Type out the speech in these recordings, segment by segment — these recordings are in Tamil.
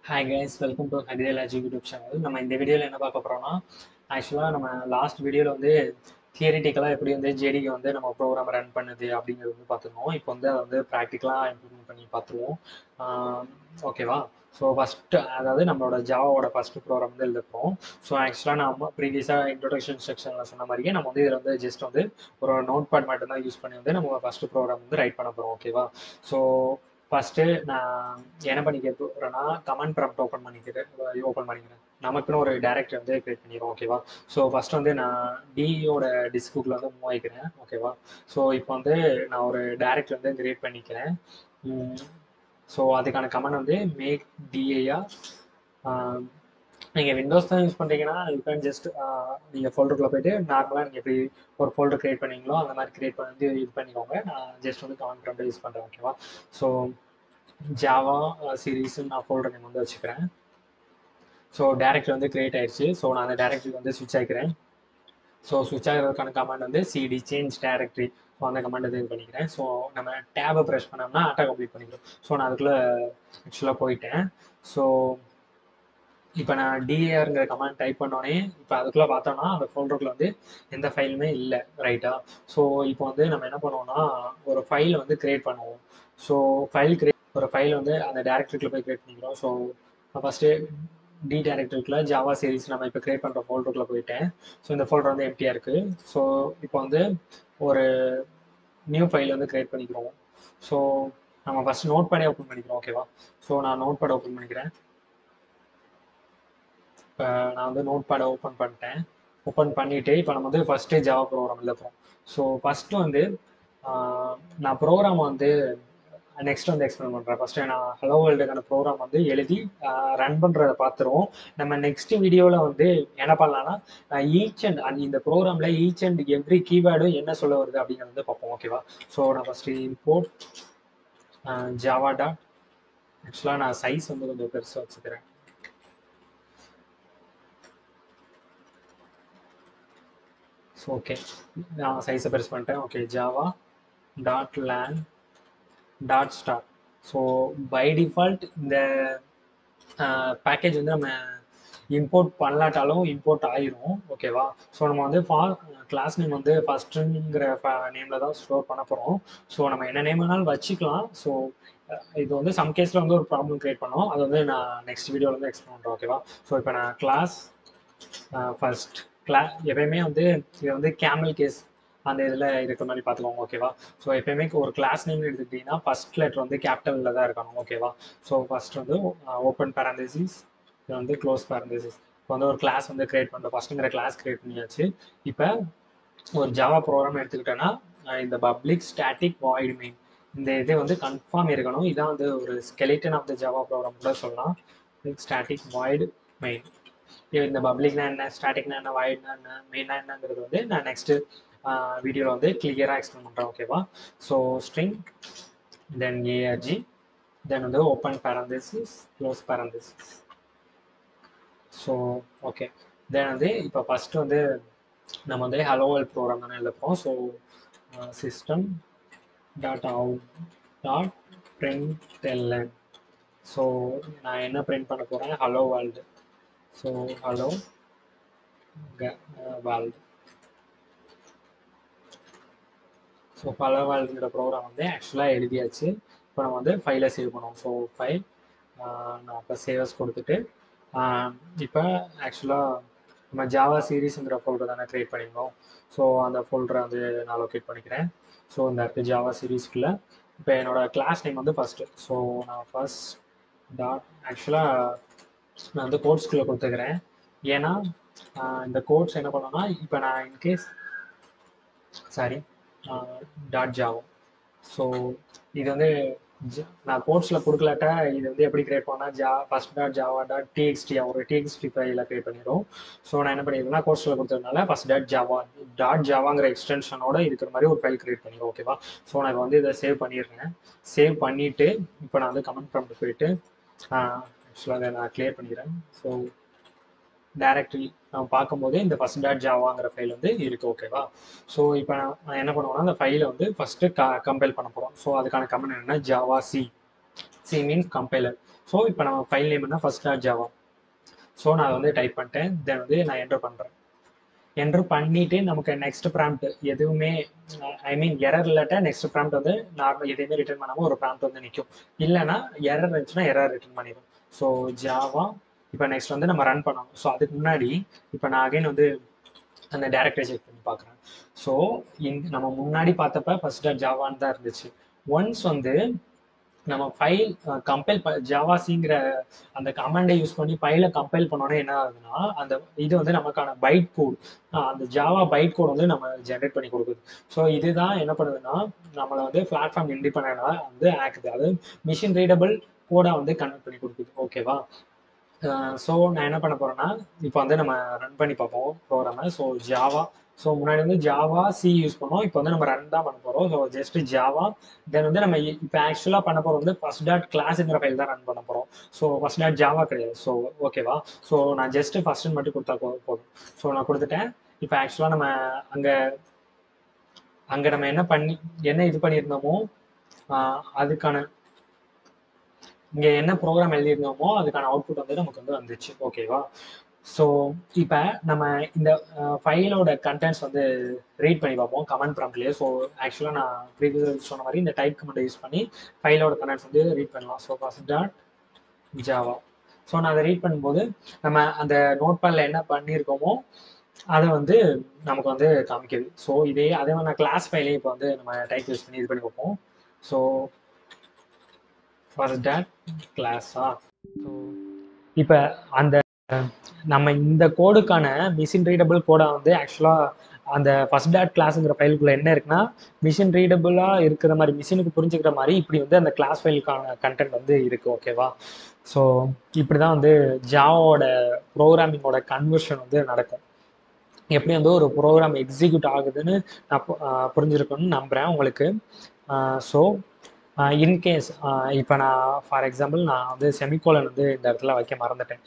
Hi guys, welcome to hydrology YouTube channel. நம்ம இந்த வீடியோவில் என்ன பார்க்க போகிறோம்னா, ஆக்சுவலாக நம்ம லாஸ்ட் வீடியோவில் வந்து தியரிட்டிக்கலாக எப்படி வந்து ஜேடிக்கு வந்து நம்ம ப்ரோக்ராம் ரன் பண்ணுது அப்படிங்கிறது வந்து பார்த்துருந்தோம். இப்போ வந்து அதை வந்து ப்ராக்டிக்கலாக இம்ப்ளிமெண்ட் பண்ணி பார்த்துருவோம். ஓகேவா? ஸோ ஃபஸ்ட்டு அதாவது நம்மளோட ஜாவாவோட ஃபஸ்ட்டு ப்ரோக்ராம் வந்து எழுதுறோம். ஸோ ஆக்சுவலாக நம்ம ப்ரீவியஸாக இன்ட்ரோடக்ஷன் செக்ஷனில் சொன்ன மாதிரியே நம்ம வந்து இதில் வந்து ஜஸ்ட் வந்து ஒரு நோட் பேட் மட்டும் தான் யூஸ் பண்ணி வந்து நம்ம ஃபஸ்ட்டு ப்ரோக்ராம் வந்து ரைட் பண்ண போகிறோம். ஓகேவா? ஸோ ஃபஸ்ட்டு நான் என்ன பண்ணிக்க போகிறேன்னா, கமாண்ட் ப்ராம்ப்ட் ஓப்பன் பண்ணிக்கிறேன். நமக்குன்னு ஒரு டைரக்டரி வந்து கிரியேட் பண்ணிடுவோம். ஓகேவா? ஸோ ஃபஸ்ட் வந்து நான் டியோட டிஸ்க்குள்ள வந்து மூவ் ஆகிக்கிறேன். ஓகேவா? ஸோ இப்போ வந்து நான் ஒரு டைரக்டரி வந்து கிரியேட் பண்ணிக்கிறேன். ஸோ அதுக்கான கமாண்ட் வந்து மேக் டிஏஆர். நீங்கள் விண்டோஸ் தான் யூஸ் பண்ணுறீங்கன்னா யூ கேன் ஜஸ்ட் நீங்கள் ஃபோல்டருக்குள்ளே போயிட்டு நார்மலாக நீங்கள் எப்படி ஒரு ஃபோல்டர் கிரியேட் பண்ணீங்களோ அந்த மாதிரி கிரியேட் பண்ணி இது பண்ணிக்கோங்க. நான் ஜஸ்ட் வந்து கமாண்ட் ப்ராம்ப்ட் யூஸ் பண்ணுறேன். ஓகேவா? ஸோ ஜாவா சீரீஸ்ன்னு நான் ஃபோல்டர் நேம் வந்து வச்சுக்கிறேன். ஸோ டேரக்டரி வந்து கிரியேட் ஆயிடுச்சு. ஸோ நான் அந்த டேரக்டரி வந்து ஸ்விட்ச் ஆகிக்கிறேன். ஸோ ஸ்விட்ச் ஆகிறதுக்கான கமாண்ட் வந்து சிடி சேஞ்ச் டேரக்டரி. ஸோ அந்த கமாண்ட் இது பண்ணிக்கிறேன். ஸோ நம்ம டேபை ப்ரெஸ் பண்ணோம்னா ஆட்டோ கம்ப்ளீட் பண்ணிக்கிறோம். ஸோ நான் அதுக்குள்ளே ஆக்சுவலாக போயிட்டேன். ஸோ இப்போ நான் டிஏஆருங்கிற கமாண்ட் டைப் பண்ணோன்னே இப்போ அதுக்குள்ளே பார்த்தோன்னா அந்த ஃபோல்டருக்குள்ள வந்து எந்த ஃபைலுமே இல்லை. ரைட்டா? ஸோ இப்போ வந்து நம்ம என்ன பண்ணுவோம்னா ஒரு ஃபைல் வந்து கிரியேட் பண்ணுவோம். ஸோ ஒரு ஃபைல் வந்து அந்த டேரக்டரிக்குள்ள போய் கிரியேட் பண்ணிக்கிறோம். ஸோ நான் ஃபஸ்ட்டு டி டேரக்டரிக்குள்ள ஜாவா சீரிஸ் நம்ம இப்போ கிரியேட் பண்ணுற ஃபோல்டருக்குள்ள போயிட்டேன். ஸோ இந்த ஃபோல்டர் வந்து எம்டியாக இருக்குது. ஸோ இப்போ வந்து ஒரு நியூ ஃபைல் வந்து கிரியேட் பண்ணிக்கிறோம். ஸோ நம்ம ஃபஸ்ட் நோட் பேடே ஓப்பன் பண்ணிக்கிறோம். ஓகேவா? ஸோ நான் நோட் பேட் ஓப்பன் பண்ணிக்கிறேன். இப்போ நான் வந்து நோட் பேடை ஓப்பன் பண்ணிட்டேன். ஓப்பன் பண்ணிவிட்டு இப்போ நம்ம வந்து ஃபஸ்ட்டு ஜாவா ப்ரோக்ராம் எழுதுறோம். ஸோ ஃபஸ்ட்டு வந்து நான் ப்ரோக்ராம் வந்து நெக்ஸ்ட் வந்து எக்ஸ்பிளைன் பண்ணுறேன். ஃபஸ்ட்டு நான் ஹலோ வேர்ல்டுக்கான ப்ரோக்ராம் வந்து எழுதி ரன் பண்ணுறதை பார்த்துருவோம். நம்ம நெக்ஸ்ட் வீடியோவில் வந்து என்ன பண்ணலாம்னா ஈச் அண்ட் இந்த ப்ரோக்ராமில் ஈச் அண்ட் எவ்ரி கீவேர்டும் என்ன சொல்ல வருது அப்படிங்கிறது வந்து பார்ப்போம். ஓகேவா? ஸோ நான் ஃபஸ்ட்டு இம்போர்ட் ஜாவா டாட். ஆக்சுவலாக நான் சைஸ் வந்து கொஞ்சம் பெருசாக வச்சுக்கிறேன். ஸோ ஓகே, நான் சைஸை பெருசு பண்ணிட்டேன். Okay, Java dot lang dot star. So by default இந்த பேக்கேஜ் வந்து நம்ம இம்போர்ட் பண்ணலாட்டாலும் இம்போர்ட் ஆயிரும். ஓகேவா? ஸோ நம்ம வந்து கிளாஸ் நேம் வந்து ஃபஸ்ட்டுங்கிற நேமில் தான் ஸ்டோர் பண்ண போகிறோம். ஸோ நம்ம என்ன நேம் வேணாலும் வச்சுக்கலாம். ஸோ இது வந்து சம் கேஸில் வந்து ஒரு ப்ராப்ளம் கிரியேட் பண்ணோம். அது வந்து நான் நெக்ஸ்ட் வீடியோவில் வந்து எக்ஸ்பிளைன் பண்ணுறேன். ஓகேவா? ஸோ இப்போ நான் கிளாஸ் ஃபர்ஸ்ட் எப்பயுமே வந்து இது வந்து கேமல் கேஸ் அந்த இதில் இருக்கிற மாதிரி பார்த்துக்கோங்க. ஓகேவா? ஸோ எப்பயுமே ஒரு கிளாஸ் நேம் எடுத்துக்கிட்டிங்கன்னா ஃபர்ஸ்ட் லெட்டர் வந்து கேபிட்டலில் தான் இருக்கணும். ஓகேவா? ஸோ ஃபர்ஸ்ட் வந்து ஓப்பன் பேரந்தசிஸ், இது வந்து க்ளோஸ் பேரந்தசிஸ். இப்போ வந்து ஒரு கிளாஸ் வந்து கிரியேட் பண்ணுறோம். ஃபர்ஸ்ட்டுங்கிற கிளாஸ் கிரியேட் பண்ணியாச்சு. இப்போ ஒரு ஜாவா ப்ரோக்ராம் எடுத்துக்கிட்டோன்னா இந்த பப்ளிக் ஸ்டாட்டிக் வாய்டு மெயின் இந்த இது வந்து கன்ஃபார்ம் இருக்கணும். இதான் வந்து ஒரு skeleton of the Java program கூட சொல்லலாம். Static void main. இந்த பப்ளிக்னா என்ன, ஸ்டாட்டிக்னா என்ன, வாய்ட்னா என்ன, மெயினா என்னங்கிறது வந்து நான் நெக்ஸ்ட் வீடியோவில் வந்து கிளியராக எக்ஸ்பிளைன் பண்ணுறேன். ஓகேவா? So string then ARG then வந்து open parenthesis close parenthesis. So okay, then வந்து இப்போ ஃபஸ்ட்டு வந்து நம்ம வந்து ஹலோ வேர்ல்ட் ப்ரோக்ராம் தானே எழுதுறோம். So system dot out dot print. So நான் என்ன பிரிண்ட் பண்ண போகிறேன், hello world. So hello world. So hello வேர்ல்டுங்கிற ப்ரோக்ராம் வந்து ஆக்சுவலாக எழுதியாச்சு. இப்போ நம்ம வந்து ஃபைலை சேவ் பண்ணுவோம். ஸோ ஃபைல் நான் இப்போ சேவஸ் கொடுத்துட்டு இப்போ ஆக்சுவலாக நம்ம ஜாவா சீரீஸுங்கிற ஃபோல்டர் தானே க்ரியேட் பண்ணியிருந்தோம். ஸோ அந்த ஃபோல்டரை வந்து நான் லொக்கேட் பண்ணிக்கிறேன். ஸோ இந்த இருக்குது ஜாவா சீரீஸ்க்குள்ள. இப்போ என்னோடய கிளாஸ் நேம் வந்து ஃபஸ்ட்டு. ஸோ நான் ஃபஸ்ட் டாட் ஆக்சுவலாக நான் வந்து கோட்ஸ்குள்ளே கொடுத்துக்கிறேன். ஏன்னா இந்த கோட்ஸ் என்ன பண்ணோன்னா இப்போ நான் இன்கேஸ் டாட் ஜாவா. ஸோ இது வந்து நான் கோட்ஸில் கொடுக்கலாட்டா இது வந்து எப்படி கிரியேட் பண்ணால் first dot Java dot TXT ஒரு டிஎக்ஸ்டி ஃபைலில் கிரியேட் பண்ணிடும். ஸோ நான் என்ன பண்ணிடுறேன்னா கோட்ஸில் கொடுத்ததுனால ஃபஸ்ட் டாட் ஜாவாங்கிற எக்ஸ்டென்ஷனோட இருக்கிற மாதிரி ஒரு ஃபைல் கிரியேட் பண்ணிடுவோம். ஓகேவா? ஸோ நான் வந்து இதை சேவ் பண்ணிடுறேன். சேவ் பண்ணிவிட்டு இப்போ நான் வந்து கமெண்ட் ப்ராம்ப்ட் போயிட்டு ஆக்சுவலாக அதை நான் கிளியர் பண்ணிக்கிறேன். ஸோ டைரக்டரி நம்ம பார்க்கும்போது இந்த ஃபஸ்ட் டாட் ஜாவாங்கிற ஃபைல் வந்து இருக்குது. ஓகேவா? ஸோ இப்போ நான் என்ன பண்ணுவேன்னா அந்த ஃபைலை வந்து ஃபஸ்ட்டு கம்பைல் பண்ண போகிறோம். ஸோ அதுக்கான கமெண்ட் என்னென்னா Java C means compiler. So இப்போ நம்ம ஃபைல் நேம் என்ன ஃபர்ஸ்ட் டாட் ஜாவா. ஸோ நான் அதை வந்து டைப் பண்ணிட்டேன். தென் வந்து நான் என்டர் பண்ணுறேன். என்டர் பண்ணிட்டு நமக்கு நெக்ஸ்ட் ப்ராம்ப்ட் எதுவுமே ஐ மீன் எரர் இல்லாட்ட நெக்ஸ்ட் ப்ராம்ப்ட் வந்து நார்மல் எதையுமே ரிட்டர்ன் பண்ணாமல் ஒரு ப்ராம்ப்ட் வந்து நிற்கும். இல்லைன்னா எரர் இருந்துச்சுன்னா எரர் ரிட்டர்ன் பண்ணிடும். ஸோ ஜாவா இப்போ நெக்ஸ்ட் வந்து நம்ம ரன் பண்ணணும். ஸோ அதுக்கு முன்னாடி இப்போ நான் அகைன் வந்து அந்த டேரக்டரி செக் பண்ணி பார்க்குறேன். ஸோ நம்ம முன்னாடி பார்த்தப்ப ஃபர்ஸ்ட் டாட் ஜாவான்னு தான் இருந்துச்சு. ஒன்ஸ் வந்து நம்ம ஃபைல் கம்பைல் ஜாவாசிங்கிற அந்த கமாண்டை யூஸ் பண்ணி ஃபைலை கம்பைல் பண்ணோன்னே என்ன ஆகுதுன்னா அந்த இது வந்து நமக்கான பைட் கோட், அந்த ஜாவா பைட் கோட் வந்து நம்ம ஜென்ரேட் பண்ணி கொடுக்குது. ஸோ இதுதான் என்ன பண்ணுதுன்னா நம்மளை வந்து பிளாட்ஃபார்ம் இண்டிபெண்டாக வந்து ஆக்குது. அதாவது மிஷின் ரீடபிள் கோடாக வந்து கன்வெர்ட் பண்ணி கொடுக்குது. ஓகேவா? ஸோ நான் என்ன பண்ண போறேன்னா இப்போ வந்து நம்ம ரன் பண்ணி பார்ப்போம் ப்ரோக்ராமை. ஸோ ஜாவா, ஸோ முன்னாடி வந்து ஜாவா சி யூஸ் பண்ணோம். இப்போ வந்து நம்ம ரன் தான் பண்ண போகிறோம். So just Java. தென் வந்து நம்ம இப்போ ஆக்சுவலாக பண்ண போகிறது வந்து ஃபர்ஸ்ட் டாட் கிளாஸுங்கிற ஃபைல் தான் ரன் பண்ண போகிறோம். ஸோ ஃபர்ஸ்ட் டாட் ஜாவா கிடையாது. ஸோ ஓகேவா? ஸோ நான் ஜஸ்ட் ஃபர்ஸ்ட் மட்டும் கொடுத்தா போதும். ஸோ நான் கொடுத்துட்டேன். இப்போ ஆக்சுவலாக நம்ம அங்கே அங்கே நம்ம என்ன இது பண்ணியிருந்தோமோ அதுக்கான இங்கே என்ன ப்ரோக்ராம் எழுதியிருந்தோமோ அதுக்கான அவுட்புட் வந்து நமக்கு வந்து வந்துச்சு. ஓகேவா? ஸோ இப்போ நம்ம இந்த ஃபைலோட கண்டென்ட்ஸ் வந்து ரீட் பண்ணி பார்ப்போம் கமெண்ட் ப்ராம்ப்ட்லேயே. ஸோ ஆக்சுவலாக நான் ப்ரீவியஸ் சொன்ன மாதிரி இந்த டைப் கமெண்ட்டை யூஸ் பண்ணி ஃபைலோட கண்டென்ட்ஸ் வந்து ரீட் பண்ணலாம். So first dot Java. So நான் அதை ரீட் பண்ணும்போது நம்ம அந்த நோட் பேடில் என்ன பண்ணியிருக்கோமோ அதை வந்து நமக்கு வந்து காமிக்குது. ஸோ அதே மாதிரி நான் கிளாஸ் ஃபைலே இப்போ வந்து நம்ம டைப் யூஸ் பண்ணி இது பண்ணி பார்ப்போம். ஸோ ஃபர்ஸ்ட் டாட் கிளாஸா. ஸோ இப்போ அந்த நம்ம இந்த கோடுக்கான மிஷின் ரீடபிள் கோடை வந்து ஆக்சுவலாக அந்த ஃபர்ஸ்ட் டாட் கிளாஸுங்கிற ஃபைலுக்குள்ள என்ன இருக்குன்னா மிஷின் ரீடபிளாக இருக்கிற மாதிரி மிஷினுக்கு புரிஞ்சுக்கிற மாதிரி இப்படி வந்து அந்த கிளாஸ் ஃபைலுக்கான கண்டென்ட் வந்து இருக்குது. ஓகேவா? ஸோ இப்படி தான் வந்து ஜாவோட ப்ரோக்ராமிங்கோட கன்வர்ஷன் வந்து நடக்கும். எப்படி வந்து ஒரு ப்ரோக்ராம் எக்ஸிக்யூட் ஆகுதுன்னு நான் புரிஞ்சிருக்கணும்னு நம்புகிறேன் உங்களுக்கு. ஸோ இன்கேஸ் இப்போ நான் ஃபார் எக்ஸாம்பிள் நான் வந்து செமிகோலன் வந்து இந்த இடத்துல வைக்க மறந்துட்டேன்.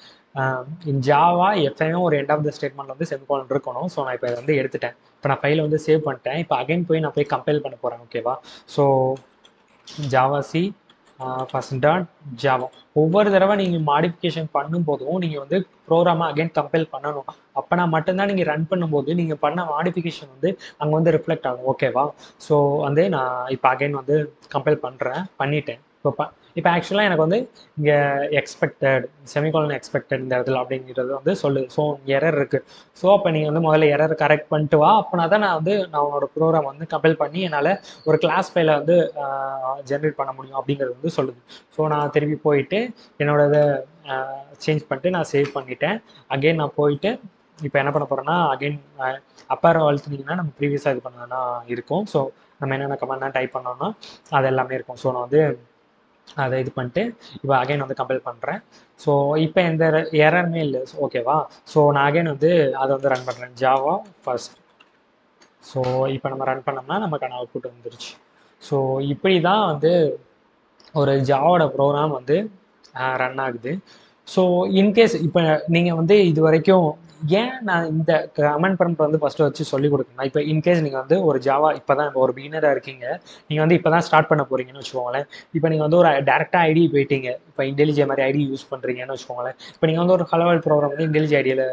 இன் ஜாவா எப்பயுமே ஒரு எண்ட் ஆஃப் த ஸ்டேட்மெண்ட் வந்து செமிகோலன் இருக்கணும். ஸோ நான் இப்போ இதை வந்து எடுத்துட்டேன். இப்போ நான் ஃபைலை வந்து சேவ் பண்ணிட்டேன். இப்போ அகைன் நான் போய் கம்பைல் பண்ண போகிறேன். ஓகேவா? So Java C first dot Java. ஒவ்வொரு தடவை நீங்கள் மாடிஃபிகேஷன் பண்ணும் போதும் நீங்கள் வந்து ப்ரோக்ராமை அகைன் கம்பைல் பண்ணணும். அப்போனா மட்டும்தான் நீங்கள் ரன் பண்ணும்போது நீங்கள் பண்ண மாடிஃபிகேஷன் வந்து அங்கே வந்து ரிஃப்ளெக்ட் ஆகும். ஓகேவா? ஸோ வந்து நான் இப்போ அகைன் வந்து கம்பைல் பண்ணிட்டேன். இப்போ ஆக்சுவலாக எனக்கு வந்து இங்கே எக்ஸ்பெக்டட் செமிகாலன் எக்ஸ்பெக்டட் இந்த இடத்துல அப்படிங்கிறது வந்து சொல்லுது. ஸோ எரர் இருக்குது. ஸோ அப்போ நீங்கள் வந்து முதல்ல எரர் கரெக்ட் பண்ணிட்டு வா. அப்போனா தான் நான் வந்து நான் உன்னோட ப்ரோக்ராம் வந்து கம்பைல் பண்ணி என்னால் ஒரு கிளாஸ் ஃபைலை வந்து ஜென்ரேட் பண்ண முடியும் அப்படிங்கிறது வந்து சொல்லுது. ஸோ நான் திருப்பி போயிட்டு என்னோட இதை சேஞ்ச் பண்ணிட்டு நான் சேவ் பண்ணிட்டேன். அகெயின் நான் போயிட்டு இப்போ என்ன பண்ண போகிறேன்னா அகெயின் அப்பர் அழுத்தினீங்கன்னா நம்ம ப்ரீவியஸாக இது பண்ணனா இருக்கும். ஸோ நம்ம என்னென்ன கமெண்ட்லாம் டைப் பண்ணோம்னா அது எல்லாமே இருக்கும். ஸோ நான் வந்து அதை இது பண்ணிட்டு இப்போ அகைன் வந்து கம்பைல் பண்ணுறேன். ஸோ இப்போ எந்த எரருமே இல்லை. ஓகேவா? ஸோ நான் அகைன் வந்து அதை வந்து ரன் பண்ணுறேன் ஜாவா ஃபர்ஸ்ட். ஸோ இப்போ நம்ம ரன் பண்ணோம்னா நமக்கான அவுட்புட் வந்துருச்சு. ஸோ இப்படி தான் வந்து ஒரு ஜாவோட ப்ரோக்ராம் வந்து ரன் ஆகுது. ஸோ இன்கேஸ் இப்போ நீங்கள் வந்து இது வரைக்கும் ஏன் நான் இந்த கமெண்ட் ப்ராம்ப்ட் வந்து ஃபஸ்ட்டு வச்சு சொல்லிக் கொடுக்கணும். இப்போ இன்கேஸ் நீங்கள் வந்து ஒரு ஜாவா இப்போ தான் ஒரு பிகினராக இருக்கீங்க, நீங்கள் வந்து இப்போ தான் ஸ்டார்ட் பண்ண போகிறீங்கன்னு வச்சுக்கோங்களேன். இப்போ நீங்கள் வந்து ஒரு டேரெக்டாக ஐடி போயிட்டீங்க. இப்போ இன்டெலிஜே மாதிரி ஐடி யூஸ் பண்ணுறீங்கன்னு வச்சுக்கோங்களேன். இப்போ நீங்கள் வந்து ஒரு ஹலோவல் ப்ரோக்ராம் வந்து இன்டெலிஜே ஐடியில்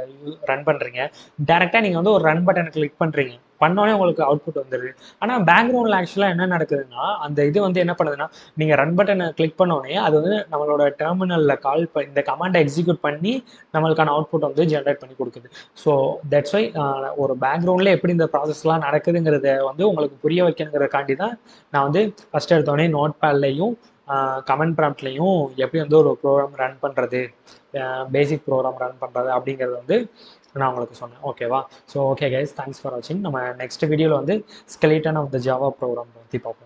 ரன் பண்ணுறீங்க. டேரெக்டாக நீங்கள் வந்து ஒரு ரன் பட்டனை கிளிக் பண்ணுறீங்க. பண்ணோடனே உங்களுக்கு அவுட்புட் வந்துடுது. ஆனால் பேக்ரவுண்டில் ஆக்சுவலாக என்ன நடக்குதுன்னா அந்த இது வந்து என்ன பண்ணுதுன்னா நீங்கள் ரன் பட்டனை கிளிக் பண்ணோடனே அது வந்து நம்மளோட டெர்மினலில் இந்த கமாண்டை எக்ஸிக்யூட் பண்ணி நம்மளுக்கான அவுட்புட் வந்து ஜென்ரேட் பண்ணி கொடுக்குது. ஸோ தட்ஸ் வை ஒரு பேக்ரவுண்டில் எப்படி இந்த ப்ராசஸ்லாம் நடக்குதுங்கிறத வந்து உங்களுக்கு புரிய வைக்கணுங்கிறதுக்காண்டி தான் நான் வந்து ஃபஸ்ட் எடுத்தோடனே நோட் பேட்லையும் கமெண்ட் ப்ராம்ப்ட்லையும் எப்படி வந்து ஒரு ப்ரோக்ராம் ரன் பண்ணுறது, பேசிக் ப்ரோக்ராம் ரன் பண்ணுறது அப்படிங்கிறது வந்து நான் உங்களுக்கு சொன்னேன். ஓகேவா? So okay guys, thanks for வாட்சிங். நம்ம நெக்ஸ்ட் வீடியோவில் வந்து skeleton of the Java program பற்றி பார்ப்போம்.